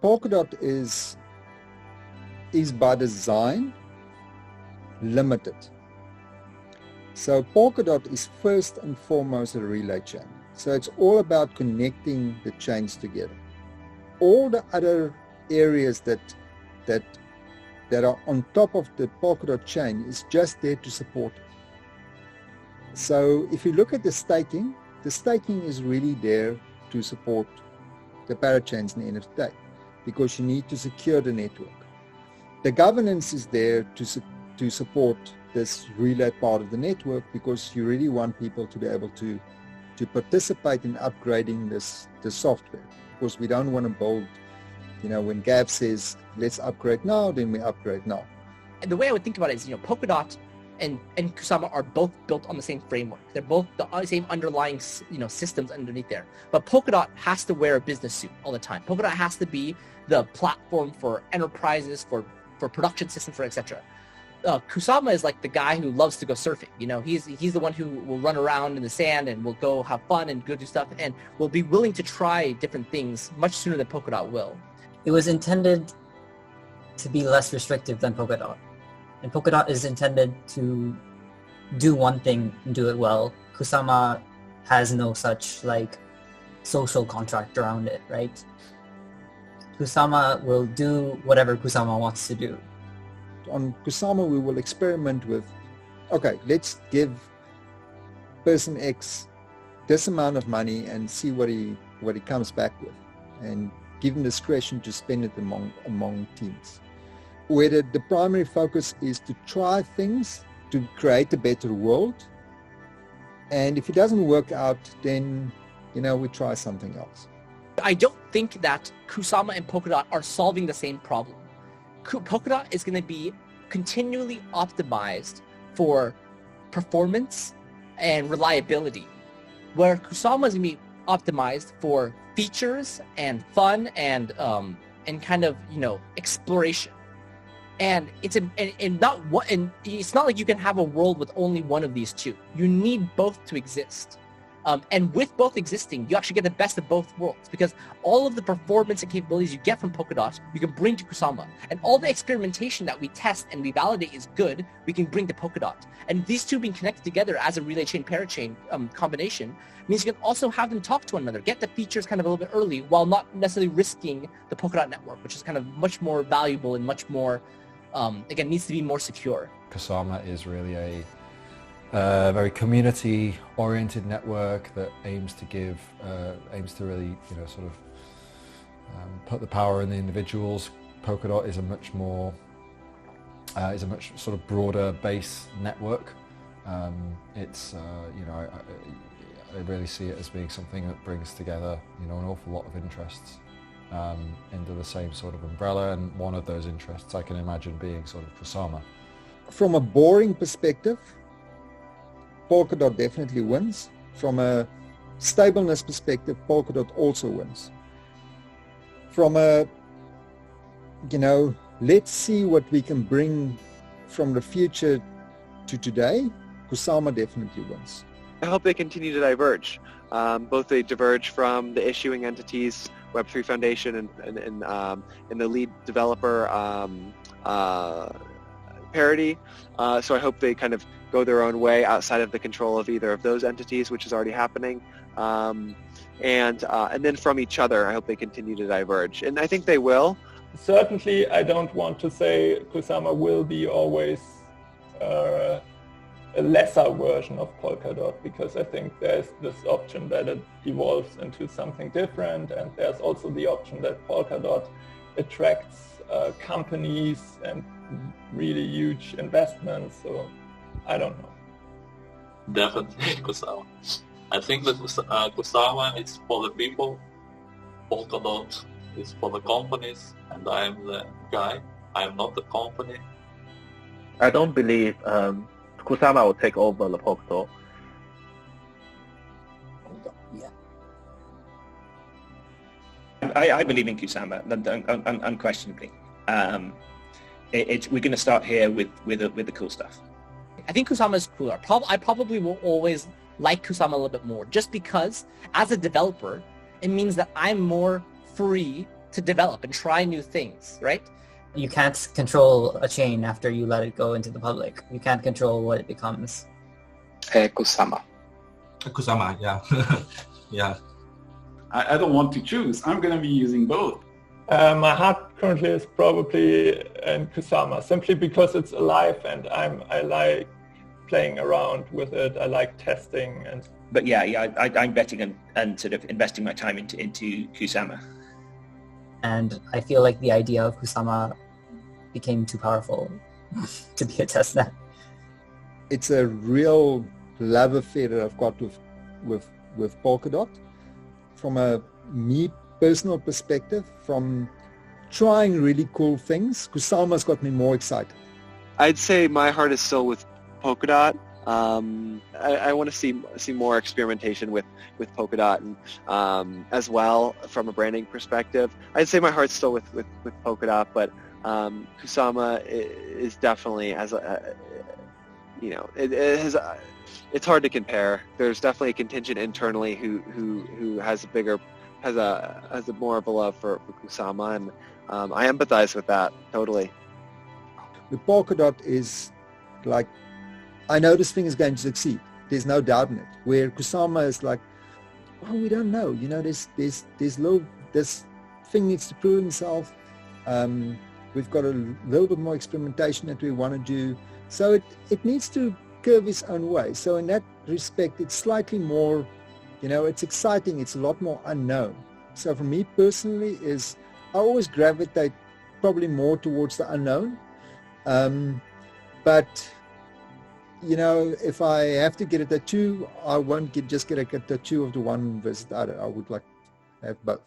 Polkadot is by design limited. So Polkadot is first and foremost a relay chain. So it's all about connecting the chains together. All the other areas that are on top of the Polkadot chain is just there to support it. So if you look at the staking is really there to support the parachains in the end of the day, because you need to secure the network. The governance is there to support this relay part of the network, because you really want people to be able to participate in upgrading the software, because we don't want to build, when Gab says let's upgrade now, then we upgrade now. And the way I would think about it is, Polkadot and Kusama are both built on the same framework. They're both the same underlying, systems underneath there. But Polkadot has to wear a business suit all the time. Polkadot has to be the platform for enterprises, for production systems, for etc. Kusama is like the guy who loves to go surfing. He's the one who will run around in the sand and will go have fun and go do stuff and will be willing to try different things much sooner than Polkadot will. It was intended to be less restrictive than Polkadot. And Polkadot is intended to do one thing and do it well. Kusama has no such social contract around it, right? Kusama will do whatever Kusama wants to do. On Kusama, we will experiment with, okay, let's give person X this amount of money and see what he comes back with, and give him discretion to spend it among teams. Where the primary focus is to try things to create a better world, and if it doesn't work out, then we try something else. I don't think that Kusama and Polkadot are solving the same problem. Polkadot is going to be continually optimized for performance and reliability, where Kusama is going to be optimized for features and fun and kind of exploration. And it's not like you can have a world with only one of these two. You need both to exist. And with both existing, you actually get the best of both worlds, because all of the performance and capabilities you get from Polkadot, you can bring to Kusama. And all the experimentation that we test and we validate is good, we can bring to Polkadot. And these two being connected together as a relay chain parachain combination means you can also have them talk to one another, get the features kind of a little bit early while not necessarily risking the Polkadot network, which is kind of much more valuable and much more, again, needs to be more secure. Kusama is really a very community-oriented network that aims to really, put the power in the individuals. Polkadot is a much sort of broader base network. I really see it as being something that brings together, an awful lot of interests into the same sort of umbrella, and one of those interests I can imagine being sort of Kusama. From a boring perspective, Polkadot definitely wins. From a stableness perspective, Polkadot also wins. From a, let's see what we can bring from the future to today, Kusama definitely wins. I hope they continue to diverge. Both they diverge from the issuing entities, Web3 Foundation, and the lead developer parity. So I hope they kind of go their own way outside of the control of either of those entities, which is already happening. And then from each other, I hope they continue to diverge. And I think they will. Certainly, I don't want to say Kusama will be always a lesser version of Polkadot, because I think there's this option that it evolves into something different, and there's also the option that Polkadot attracts companies and really huge investments, so I don't know. Definitely Kusama. I think that Kusama is for the people, Polkadot is for the companies, and I am the guy. I am not the company. I don't believe Kusama will take over the Polkadot. Yeah. I believe in Kusama, unquestionably. We're going to start here with the cool stuff. I think Kusama is cooler. I probably will always like Kusama a little bit more, just because as a developer, it means that I'm more free to develop and try new things, right? You can't control a chain after you let it go into the public. You can't control what it becomes. Kusama. Kusama, yeah. Yeah. I don't want to choose. I'm going to be using both. My heart currently is probably in Kusama, simply because it's alive and I like playing around with it. I like testing and. But I'm betting and sort of investing my time into Kusama. And I feel like the idea of Kusama became too powerful to be a testnet. It's a real love affair that I've got with Polkadot. From a me personal perspective, from trying really cool things, Kusama's got me more excited. I'd say my heart is still with Polkadot. I want to see more experimentation with Polkadot and as well from a branding perspective. I'd say my heart's still with Polkadot, but Kusama is definitely it's hard to compare. There's definitely a contingent internally who has a more of a love for Kusama, and I empathize with that totally. The Polkadot is like, I know this thing is going to succeed. There's no doubt in it. Where Kusama is like, oh, we don't know. You know, this thing needs to prove itself. We've got a little bit more experimentation that we want to do. So it needs to curve its own way. So in that respect, it's slightly more, it's exciting. It's a lot more unknown. So for me personally I always gravitate probably more towards the unknown. But if I have to get a tattoo, I won't just get a tattoo of the one versus the other. I would like to have both.